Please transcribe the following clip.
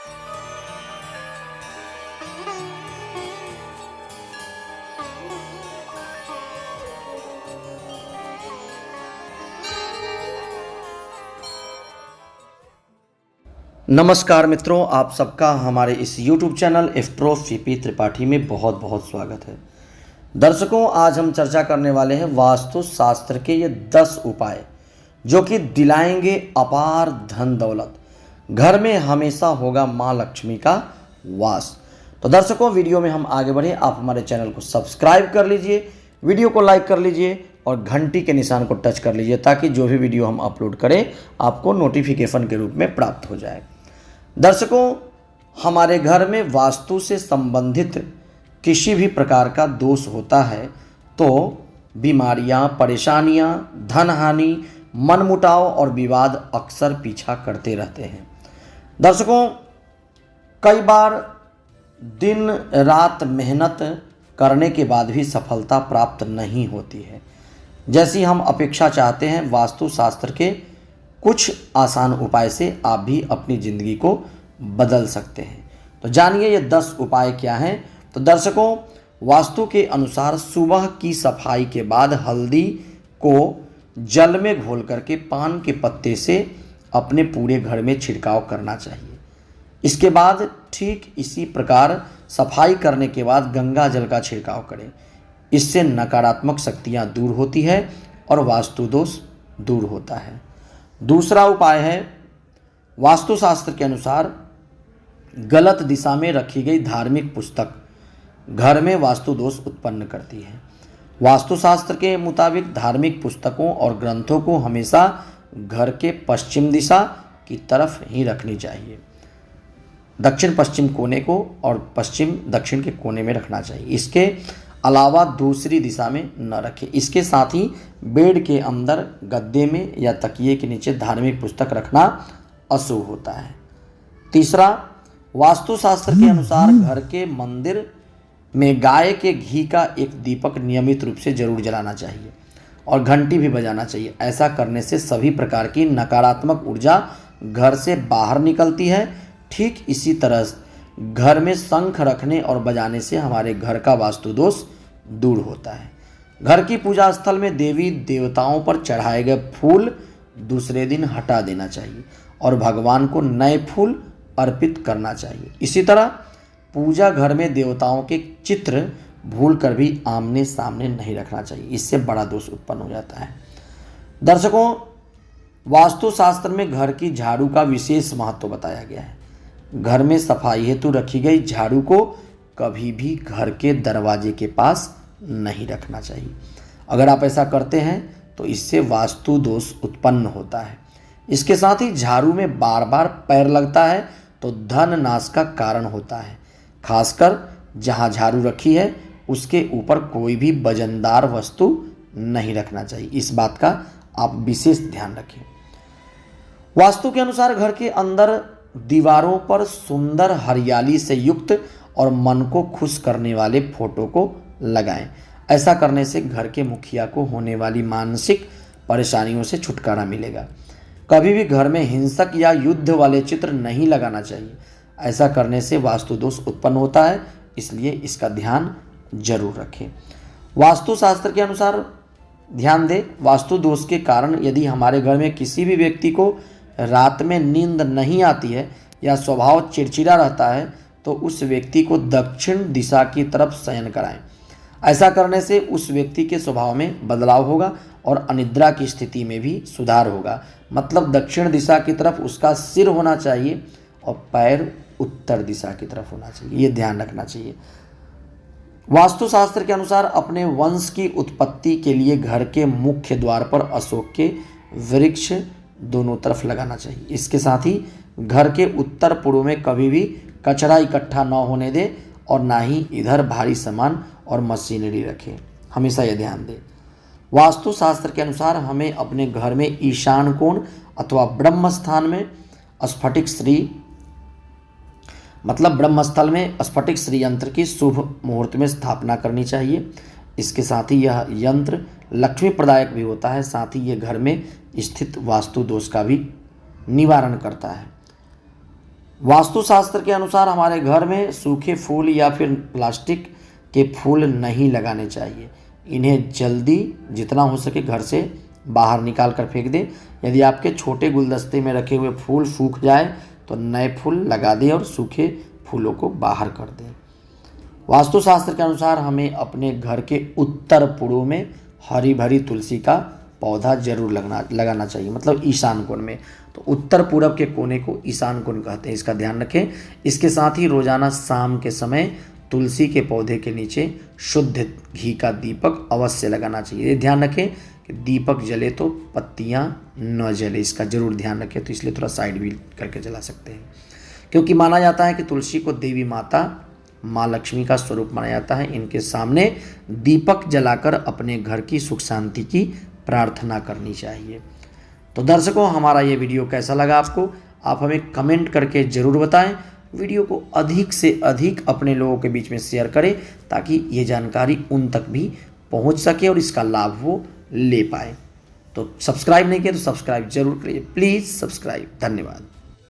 नमस्कार मित्रों, आप सबका हमारे इस YouTube channel astro CP Tripathi में बहुत बहुत स्वागत है। दर्शकों, आज हम चर्चा करने वाले हैं वास्तु शास्त्र के ये 10 उपाय जो कि दिलाएंगे अपार धन दौलत। घर में हमेशा होगा माँ लक्ष्मी का वास। तो दर्शकों, वीडियो में हम आगे बढ़े, आप हमारे चैनल को सब्सक्राइब कर लीजिए, वीडियो को लाइक कर लीजिए और घंटी के निशान को टच कर लीजिए ताकि जो भी वीडियो हम अपलोड करें आपको नोटिफिकेशन के रूप में प्राप्त हो जाए। दर्शकों, हमारे घर में वास्तु से संबंधित किसी भी प्रकार का दोष होता है तो बीमारियां, परेशानियां, धन हानि, मनमुटाव और विवाद अक्सर पीछा करते रहते हैं। दर्शकों, कई बार दिन रात मेहनत करने के बाद भी सफलता प्राप्त नहीं होती है जैसी हम अपेक्षा चाहते हैं। वास्तु शास्त्र के कुछ आसान उपाय से आप भी अपनी ज़िंदगी को बदल सकते हैं। तो जानिए ये 10 उपाय क्या हैं। तो दर्शकों, वास्तु के अनुसार सुबह की सफाई के बाद हल्दी को जल में घोल करके पान के पत्ते से अपने पूरे घर में छिड़काव करना चाहिए। इसके बाद ठीक इसी प्रकार सफाई करने के बाद गंगा जल का छिड़काव करें। इससे नकारात्मक शक्तियाँ दूर होती है और वास्तु दोष दूर होता है। दूसरा उपाय है, वास्तुशास्त्र के अनुसार गलत दिशा में रखी गई धार्मिक पुस्तक घर में वास्तु दोष उत्पन्न करती है। वास्तुशास्त्र के मुताबिक धार्मिक पुस्तकों और ग्रंथों को हमेशा घर के पश्चिम दिशा की तरफ ही रखनी चाहिए। दक्षिण पश्चिम कोने को और पश्चिम दक्षिण के कोने में रखना चाहिए। इसके अलावा दूसरी दिशा में न रखें। इसके साथ ही बेड के अंदर गद्दे में या तकिए के नीचे धार्मिक पुस्तक रखना अशुभ होता है। तीसरा, वास्तुशास्त्र के अनुसार घर के मंदिर में गाय के घी का एक दीपक नियमित रूप से जरूर जलाना चाहिए और घंटी भी बजाना चाहिए। ऐसा करने से सभी प्रकार की नकारात्मक ऊर्जा घर से बाहर निकलती है। ठीक इसी तरह घर में शंख रखने और बजाने से हमारे घर का वास्तु दोष दूर होता है। घर की पूजा स्थल में देवी देवताओं पर चढ़ाए गए फूल दूसरे दिन हटा देना चाहिए और भगवान को नए फूल अर्पित करना चाहिए। इसी तरह पूजा घर में देवताओं के चित्र भूलकर भी आमने सामने नहीं रखना चाहिए। इससे बड़ा दोष उत्पन्न हो जाता है। दर्शकों, वास्तुशास्त्र में घर की झाड़ू का विशेष महत्व बताया गया है। घर में सफाई हेतु रखी गई झाड़ू को कभी भी घर के दरवाजे के पास नहीं रखना चाहिए। अगर आप ऐसा करते हैं तो इससे वास्तु दोष उत्पन्न होता है। इसके साथ ही झाड़ू में बार बार पैर लगता है तो धन नाश का कारण होता है। खासकर जहां झाड़ू रखी है उसके ऊपर कोई भी वजनदार वस्तु नहीं रखना चाहिए। इस बात का आप विशेष ध्यान रखें। वास्तु के अनुसार घर के अंदर दीवारों पर सुंदर हरियाली से युक्त और मन को खुश करने वाले फोटो को लगाएं। ऐसा करने से घर के मुखिया को होने वाली मानसिक परेशानियों से छुटकारा मिलेगा। कभी भी घर में हिंसक या युद्ध वाले चित्र नहीं लगाना चाहिए। ऐसा करने से वास्तु दोष उत्पन्न होता है, इसलिए इसका ध्यान जरूर रखें। वास्तुशास्त्र के अनुसार ध्यान दें, वास्तु दोष के कारण यदि हमारे घर में किसी भी व्यक्ति को रात में नींद नहीं आती है या स्वभाव चिड़चिड़ा रहता है तो उस व्यक्ति को दक्षिण दिशा की तरफ शयन कराएं। ऐसा करने से उस व्यक्ति के स्वभाव में बदलाव होगा और अनिद्रा की स्थिति में भी सुधार होगा। मतलब दक्षिण दिशा की तरफ उसका सिर होना चाहिए और पैर उत्तर दिशा की तरफ होना चाहिए। ये ध्यान रखना चाहिए। वास्तुशास्त्र के अनुसार अपने वंश की उत्पत्ति के लिए घर के मुख्य द्वार पर अशोक के वृक्ष दोनों तरफ लगाना चाहिए। इसके साथ ही घर के उत्तर पूर्व में कभी भी कचरा इकट्ठा न होने दें और ना ही इधर भारी सामान और मशीनरी रखें। हमेशा यह ध्यान दें। वास्तुशास्त्र के अनुसार हमें अपने घर में ईशान कोण अथवा ब्रह्म स्थान में स्फटिक श्री मतलब ब्रह्मस्थल में स्फटिक श्री यंत्र की शुभ मुहूर्त में स्थापना करनी चाहिए। इसके साथ ही यह यंत्र लक्ष्मी प्रदायक भी होता है। साथ ही यह घर में स्थित वास्तु दोष का भी निवारण करता है। वास्तुशास्त्र के अनुसार हमारे घर में सूखे फूल या फिर प्लास्टिक के फूल नहीं लगाने चाहिए। इन्हें जल्दी जितना हो सके घर से बाहर निकाल कर फेंक दें। यदि आपके छोटे गुलदस्ते में रखे हुए फूल सूख जाए तो नए फूल लगा दें और सूखे फूलों को बाहर कर दें। वास्तुशास्त्र के अनुसार हमें अपने घर के उत्तर पूर्व में हरी भरी तुलसी का पौधा जरूर लगाना चाहिए, मतलब ईशान कोण में। तो उत्तर पूरब के कोने को ईशान कोण कहते हैं, इसका ध्यान रखें। इसके साथ ही रोजाना शाम के समय तुलसी के पौधे के नीचे शुद्ध घी का दीपक अवश्य लगाना चाहिए। ये ध्यान रखें कि दीपक जले तो पत्तियां न जले, इसका जरूर ध्यान रखें। तो इसलिए थोड़ा साइड भी करके जला सकते हैं, क्योंकि माना जाता है कि तुलसी को देवी माता माँ लक्ष्मी का स्वरूप माना जाता है। इनके सामने दीपक जलाकर अपने घर की सुख शांति की प्रार्थना करनी चाहिए। तो दर्शकों, हमारा ये वीडियो कैसा लगा आपको, आप हमें कमेंट करके ज़रूर बताएं। वीडियो को अधिक से अधिक अपने लोगों के बीच में शेयर करें ताकि ये जानकारी उन तक भी पहुंच सके और इसका लाभ वो ले पाए। तो सब्सक्राइब नहीं किया तो सब्सक्राइब जरूर करिए, प्लीज़ सब्सक्राइब। धन्यवाद।